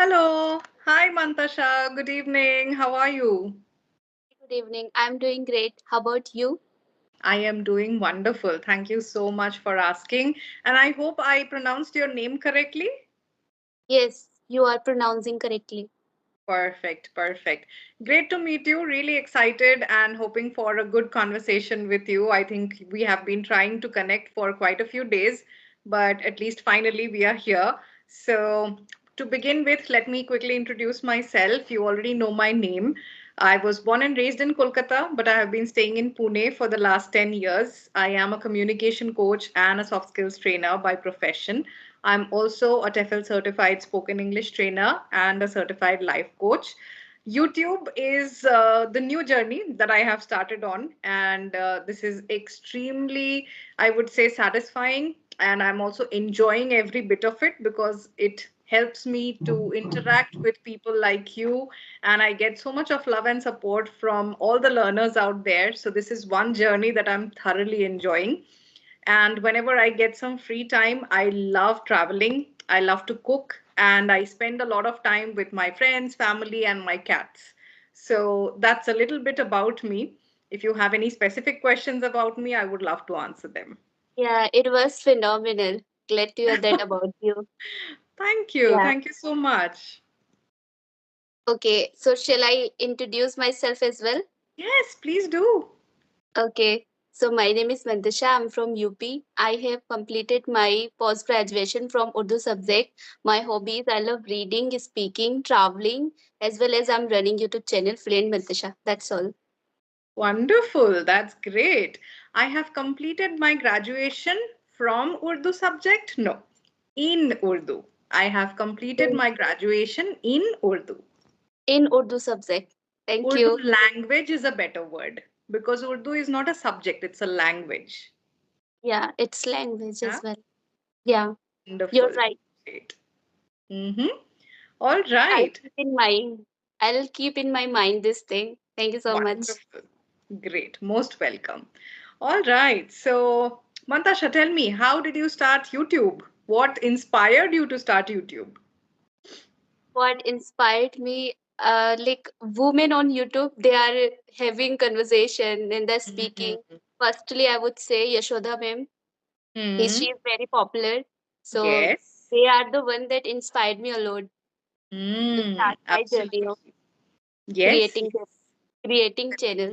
Hello. Hi, Mantasha. Good evening. How are you? Good evening. I'm doing great. How about you? I am doing wonderful. Thank you so much for asking. And I hope I pronounced your name correctly. Yes, you are pronouncing correctly. Perfect, perfect. Great to meet you. Really excited and hoping for a good conversation with you. I think we have been trying to connect for quite a few days, but at least finally we are here. So, to begin with, let me quickly introduce myself. You already know my name. I was born and raised in Kolkata, but I have been staying in Pune for the last 10 years. I am a communication coach and a soft skills trainer by profession. I'm also a TEFL certified spoken English trainer and a certified life coach. YouTube is the new journey that I have started on, and this is extremely, I would say, satisfying. And I'm also enjoying every bit of it because it helps me to interact with people like you, and I get so much of love and support from all the learners out there. So, this is one journey that I'm thoroughly enjoying. And whenever I get some free time, I love traveling. I love to cook, and I spend a lot of time with my friends, family, and my cats. So that's a little bit about me. If you have any specific questions about me, I would love to answer them. Yeah, it was phenomenal. Glad to hear that about you. Thank you. Yeah. Thank you so much. Okay, so shall I introduce myself as well? Yes, please do. Okay. So my name is Mandisha. I'm from UP. I have completed my post graduation from Urdu subject. My hobbies I love reading, speaking, traveling, as well as I'm running YouTube channel Fluent Mandisha. That's all. Wonderful. That's great. I have completed my graduation from Urdu subject. No, in Urdu. I have completed In my graduation in Urdu. in Urdu subject. Thank Urdu you. language is a better word because Urdu is not a subject, it's a language. Yeah, it's language Yeah, as well. Yeah, you're wonderful. right. Great. Mm-hmm. All I'll right. keep in mind. I'll keep in my mind this thing. Thank you so much. Wonderful. Great. Most welcome. All right. So, Mantasha, tell me, how did you start YouTube? What inspired you to start YouTube? What inspired me? Like women on YouTube, they are having conversation and they're speaking. Mm-hmm. Firstly, I would say Yashoda ma'am. She Hmm. is very popular. So Yes. they are the one that inspired me a lot to start my journey of Absolutely. Yes. creating creating channel.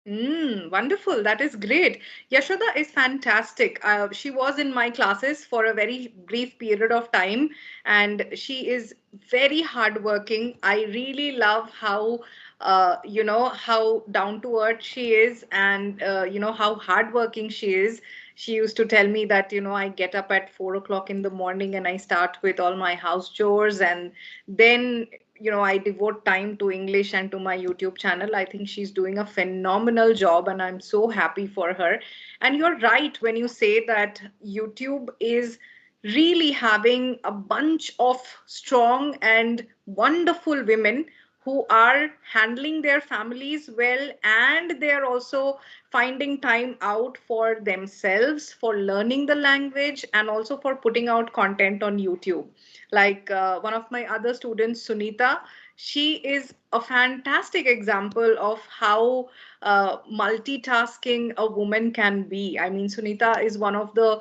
Wonderful. That is great. Yashoda is fantastic. She was in my classes for a very brief period of time, and she is very hardworking. I really love how, how down to earth she is, and how hardworking she is. She used to tell me that, I get up at 4 o'clock in the morning and I start with all my house chores, and then I devote time to English and to my YouTube channel. I think she's doing a phenomenal job and I'm so happy for her. And you're right when you say that YouTube is really having a bunch of strong and wonderful women who are handling their families well, and they are also finding time out for themselves, for learning the language, and also for putting out content on YouTube. Like one of my other students, Sunita, she is a fantastic example of how multitasking a woman can be. I mean, Sunita is one of the,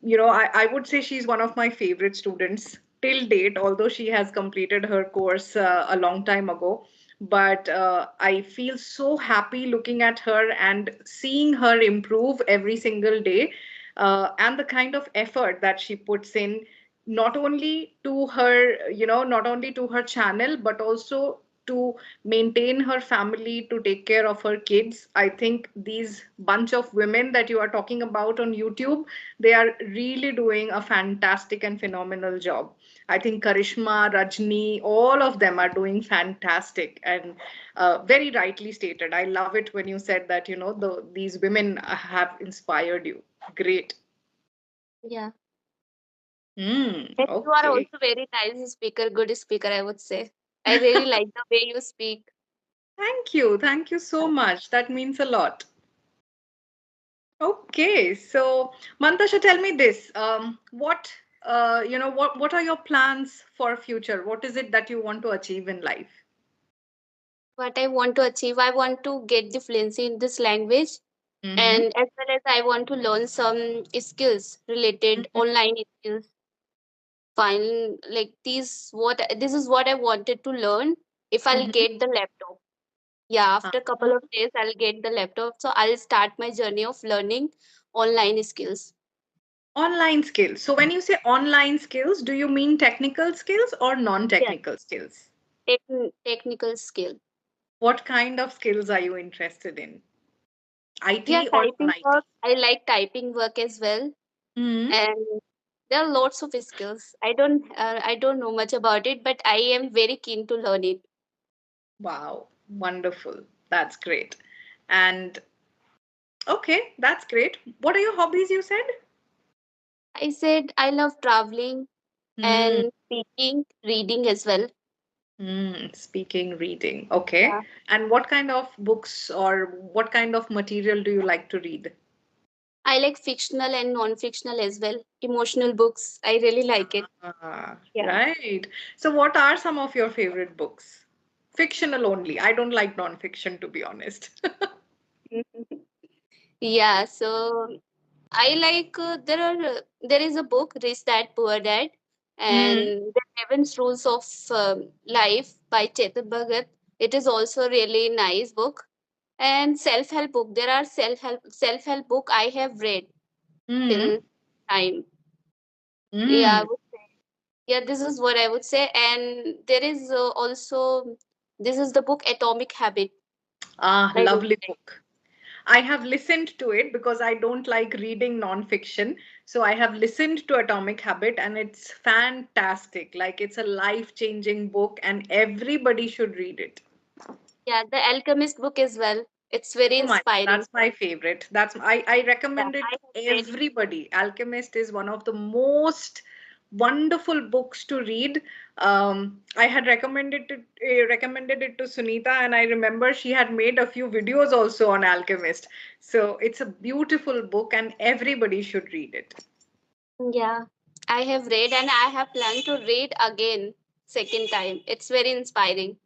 I would say she's one of my favorite students till date, although she has completed her course a long time ago. But I feel so happy looking at her and seeing her improve every single day, and the kind of effort that she puts in, not only to her, not only to her channel, but also to maintain her family, to take care of her kids. I think these bunch of women that you are talking about on YouTube, they are really doing a fantastic and phenomenal job. I think Karishma, Rajni, all of them are doing fantastic, and very rightly stated. I love it when you said that, these women have inspired you. Great. Yeah. And you are Okay. also very nice speaker, good speaker, I would say. I really like the way you speak. Thank you. Thank you so much. That means a lot. Okay, so Mantasha, tell me this. What what are your plans for future? What is it that you want to achieve in life? What I want to achieve, I want to get the fluency in this language, Mm-hmm. and as well as I want to learn some skills related Mm-hmm. online skills. Fine, like this is what I wanted to learn if I'll Mm-hmm. get the laptop. Yeah, after a couple Uh-huh. of days I'll get the laptop, so I'll start my journey of learning online skills. Online skills. So when you say online skills, do you mean technical skills or Yeah, non-technical skills? technical skill. What kind of skills are you interested in? Yeah, IT or typing non-IT? work. I like typing work as well, Hmm. and there are lots of skills. I don't know much about it, but I am very keen to learn it. Wow, wonderful. That's great. And okay, that's great. What are your hobbies, you said? I said I love traveling Hmm. and speaking, reading as well. Hmm. Speaking, reading. Okay. Yeah. And what kind of books or what kind of material do you like to read? I like fictional and non-fictional as well. Emotional books. I really like it. Ah, Yeah. right. So, what are some of your favorite books? Fictional only. I don't like non-fiction, to be honest. Yeah. So I like there is a book Rich Dad Poor Dad Hmm. and the 11 Rules of Life by Chetan Bhagat. It is also really nice book. And self-help book. There are self-help book I have read Hmm. till time. Yeah, Hmm. yeah, this is what I would say. And there is also this is the book Atomic Habit. Ah, I really lovely like. book. I have listened to it because I don't like reading non-fiction. So I have listened to Atomic Habit and it's fantastic. Like it's a life-changing book and everybody should read it. Yeah, the Alchemist book as well. It's very Oh my, inspiring. that's my favorite. I Yeah, recommend I it have read it. everybody. Alchemist is one of the most wonderful books to read. I had recommended it to Sunita, and I remember she had made a few videos also on Alchemist. So it's a beautiful book, and everybody should read it. Yeah, I have read and I have planned to read again second time. It's very inspiring.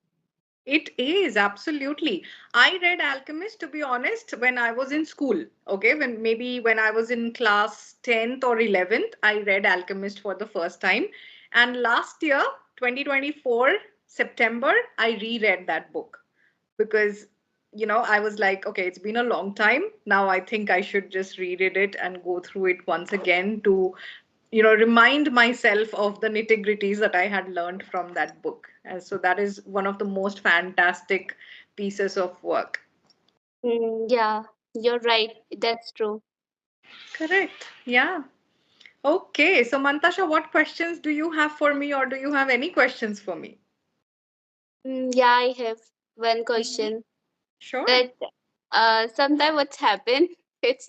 It is absolutely. I read Alchemist, to be honest, when I was in school. Okay, when I was in class 10th or 11th, I read Alchemist for the first time. And last year, 2024, September, I reread that book because I was like, okay, it's been a long time. Now I think I should just reread it and go through it once again to remind myself of the nitty-gritties that I had learned from that book. And so that is one of the most fantastic pieces of work. Yeah, you're right. That's true. Correct. Yeah. Okay, so Mantasha, what questions do you have for me, or do you have any questions for me? Yeah, I have one Mhm. question. Sure. That sometimes what's happened, it's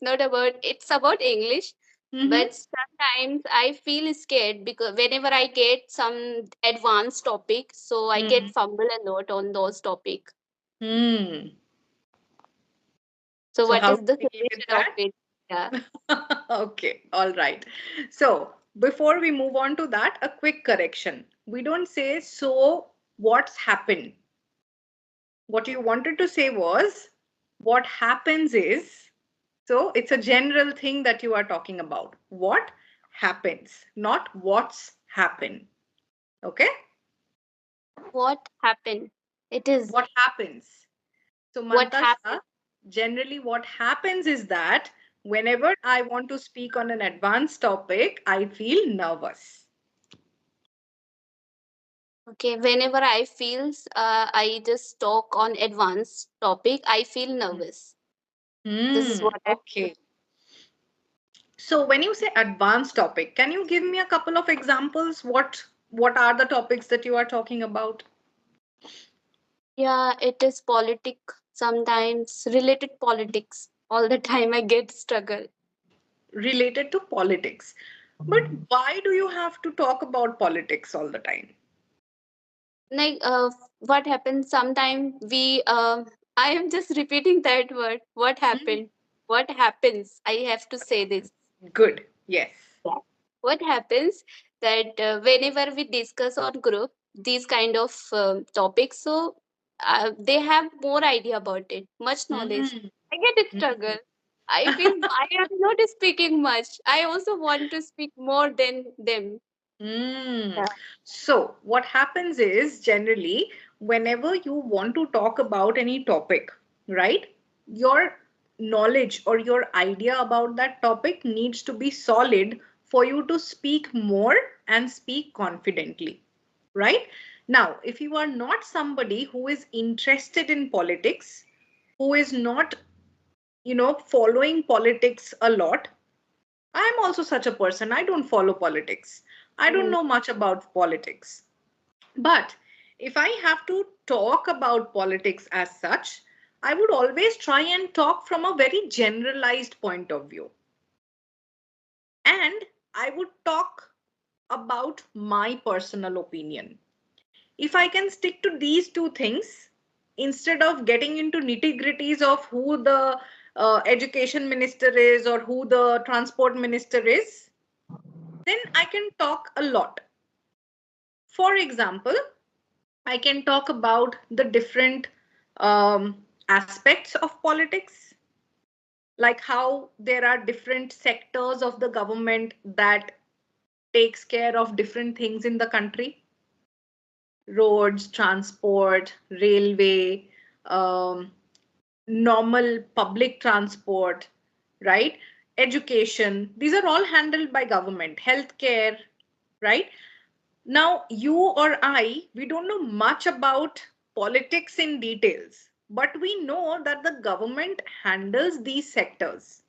about English, Mm-hmm. but sometimes I feel scared because whenever I get some advanced topic, so I get Hmm. fumble a lot on those topic. Hmm. So So what how is do the we deal with solution of that? it? Yeah. Okay, all right. So before we move on to that, a quick correction. We don't say, so what's happened? What you wanted to say was, what happens is, so it's a general thing that you are talking about. What happens, not what's happened. Okay? What happened? It is What happens? So, what happened. Mantasha, generally what happens is that whenever I want to speak on an advanced topic, I feel nervous. Okay, whenever I feels I just talk on advanced topic, I feel nervous. This is Hmm. what I Okay. So when you say advanced topic, can you give me a couple of examples? What are the topics that you are talking about? Yeah, it is politic sometimes related politics. All the time I get struggle. Related to politics. But why do you have to talk about politics all the time? Like what happens sometimes we I am just repeating that word. What Hmm. happened? What happens? I have to say this. Good. Yes. Yeah. what happens that whenever we discuss on group these kind of topics, so they have more idea about it, much knowledge. Mm, I get a struggle. I feel I am not speaking much. I also want to speak more than them. mm. Yeah. So, what happens is generally, whenever you want to talk about any topic, right, your knowledge or your idea about that topic needs to be solid for you to speak more and speak confidently, right? Now, if you are not somebody who is interested in politics, who is not, following politics a lot, I'm also such a person. I don't follow politics. I don't Mm, know much about politics. But if I have to talk about politics as such, I would always try and talk from a very generalized point of view. And I would talk about my personal opinion. If I can stick to these two things, instead of getting into nitty gritties of who the education minister is or who the transport minister is, then I can talk a lot. For example, I can talk about the different aspects of politics, like how there are different sectors of the government that takes care of different things in the country: roads, transport, railway, um, normal public transport, right? Education. These are all handled by government. Healthcare, right? Now, you or I, we don't know much about politics in details, but we know that the government handles these sectors.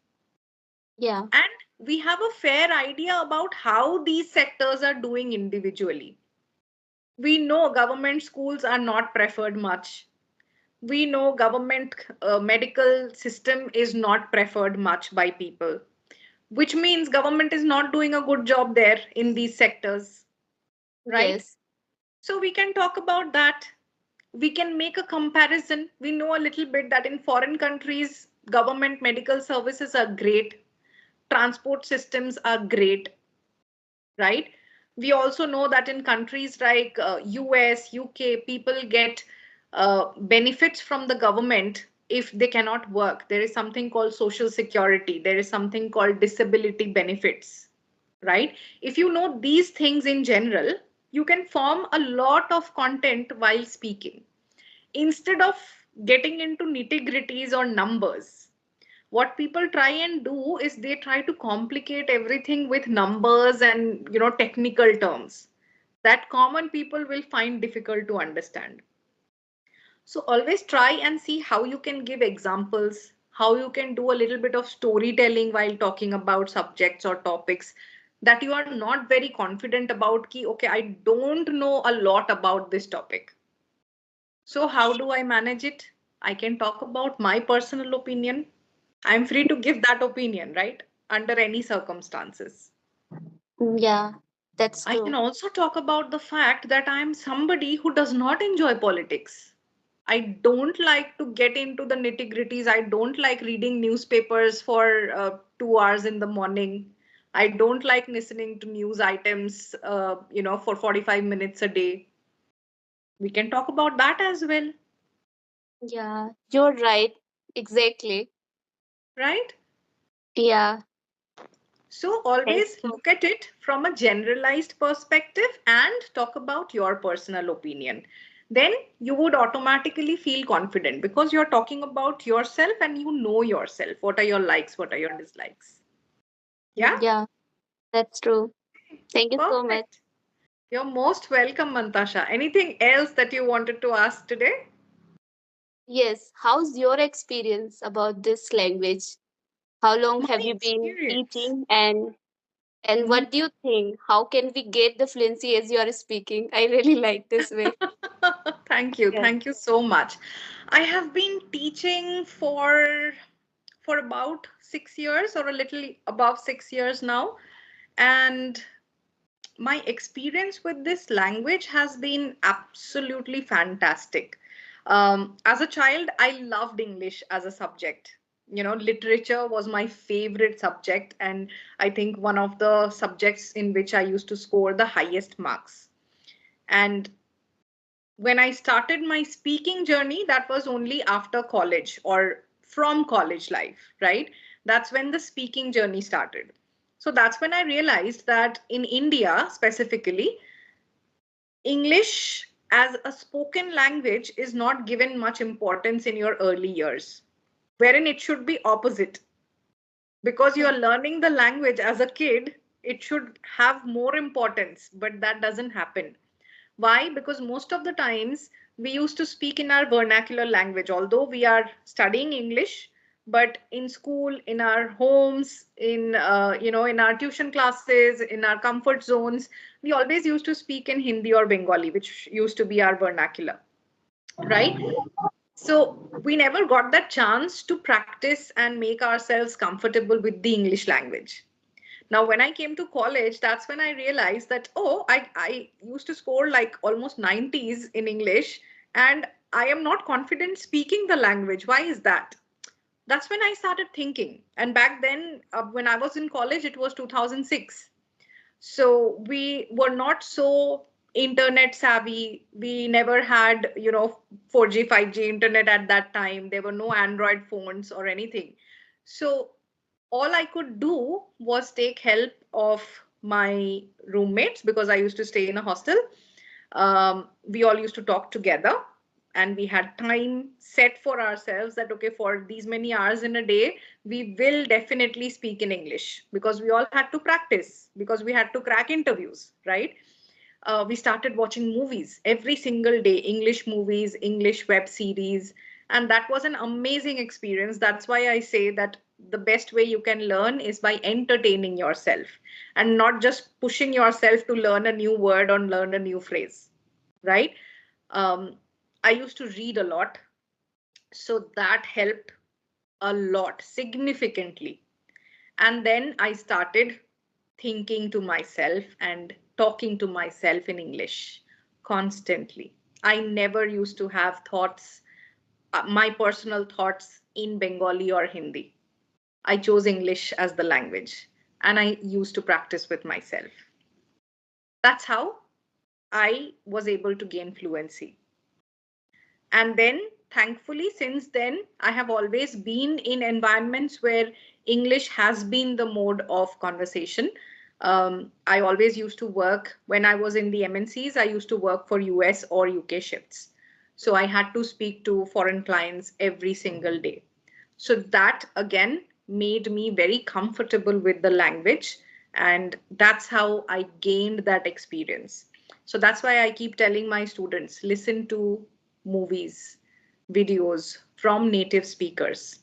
yeah. And we have a fair idea about how these sectors are doing individually. We know government schools are not preferred much. We know government medical system is not preferred much by people, which means government is not doing a good job there in these sectors, right? Yes. So we can talk about that. We can make a comparison. We know a little bit that in foreign countries, government medical services are great, transport systems are great, right? We also know that in countries like US, UK, people get benefits from the government if they cannot work. There is something called social security, there is something called disability benefits, right? If you know these things in general, you can form a lot of content while speaking instead of getting into nitty gritties or numbers. What people try and do is they try to complicate everything with numbers and technical terms that common people will find difficult to understand. So always try and see how you can give examples, how you can do a little bit of storytelling while talking about subjects or topics that you are not very confident about. Ki, okay, I don't know a lot about this topic, so how do I manage it? I can talk about my personal opinion. I'm free to give that opinion, right? Under any circumstances. Yeah, that's I can true. also talk about the fact that I'm somebody who does not enjoy politics. I don't like to get into the nitty gritties. I don't like reading newspapers for 2 hours in the morning. I don't like listening to news items, for 45 minutes a day. We can talk about that as well, Yeah, you're right. Exactly. right? Yeah, So that's always true. look at it from a generalized perspective and talk about your personal opinion. Then you would automatically feel confident because you're talking about yourself and you know yourself. What are your likes? What are your dislikes? Yeah, Yeah, that's true. Thank you so much. perfect. You're most welcome, Mantasha. Anything else that you wanted to ask today? Yes, how's your experience about this language? How long My have you been experience. teaching, and Mhm. what do you think? How can we get the fluency as you are speaking? I really like this way. Thank you. Yeah. Thank you so much. I have been teaching for about 6 years or a little above 6 years now. And my experience with this language has been absolutely fantastic. As a child, I loved English as a subject. literature was my favorite subject, and I think one of the subjects in which I used to score the highest marks. And when I started my speaking journey, that was only after college or from college life, right? That's when the speaking journey started. So that's when I realized that in India specifically, English as a spoken language is not given much importance in your early years, wherein it should be opposite. Because you Yeah. are learning the language as a kid, it should have more importance, but that doesn't happen. Why? Because most of the times we used to speak in our vernacular language, although we are studying English, but in school, in our homes, in our tuition classes, in our comfort zones, we always used to speak in Hindi or Bengali, which used to be our vernacular, right? So we never got that chance to practice and make ourselves comfortable with the English language. Now, when I came to college, that's when I realized that, oh, I used to score like almost 90s in English, and I am not confident speaking the language. Why is that? That's when I started thinking. And back then, when I was in college, it was 2006. So we were not so internet savvy. We never had 4G 5G internet at that time. There were no Android phones or anything. So all I could do was take help of my roommates, because I used to stay in a hostel. We all used to talk together, and we had time set for ourselves that, okay, for these many hours in a day, we will definitely speak in English, because we all had to practice, because we had to crack interviews, right? We started watching movies every single day, English movies, English web series. And that was an amazing experience. That's why I say that the best way you can learn is by entertaining yourself and not just pushing yourself to learn a new word or learn a new phrase, right? Um, I used to read a lot. So that helped a lot, significantly. And then I started thinking to myself and talking to myself in English constantly. I never used to have thoughts, my personal thoughts in Bengali or Hindi. I chose English as the language, and I used to practice with myself. That's how I was able to gain fluency. And then, thankfully, since then, I have always been in environments where English has been the mode of conversation. I always used to work when I was in the MNCs, I used to work for US or UK shifts. So I had to speak to foreign clients every single day. So that again made me very comfortable with the language. And that's how I gained that experience. So that's why I keep telling my students, listen to movies, videos from native speakers.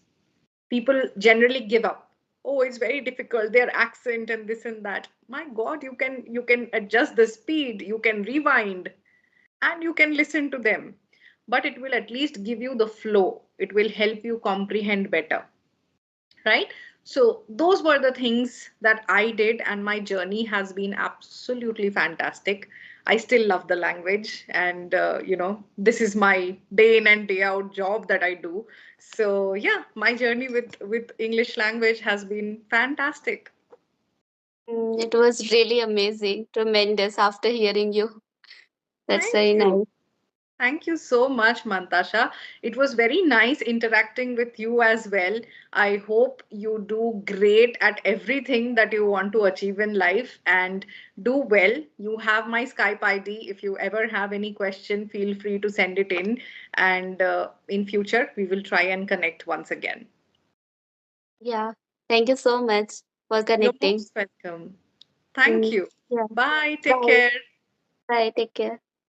People generally give up. Oh, it's very difficult, their accent and this and that. My God, you can adjust the speed, you can rewind, and you can listen to them. But it will at least give you the flow. It will help you comprehend better, right? So those were the things that I did, and my journey has been absolutely fantastic. I still love the language, and this is my day in and day out job that I do. So yeah, my journey with English language has been fantastic. It was really amazing, tremendous after hearing you. That's Thank very you. nice. Thank you so much, Mantasha. It was very nice interacting with you as well. I hope you do great at everything that you want to achieve in life and do well. You have my Skype ID. If you ever have any question, feel free to send it in. And in future, we will try and connect once again. Yeah. Thank you so much for You're connecting. most welcome. Thank Mm, you. yeah. Bye. Take Bye. care. Bye. Take care.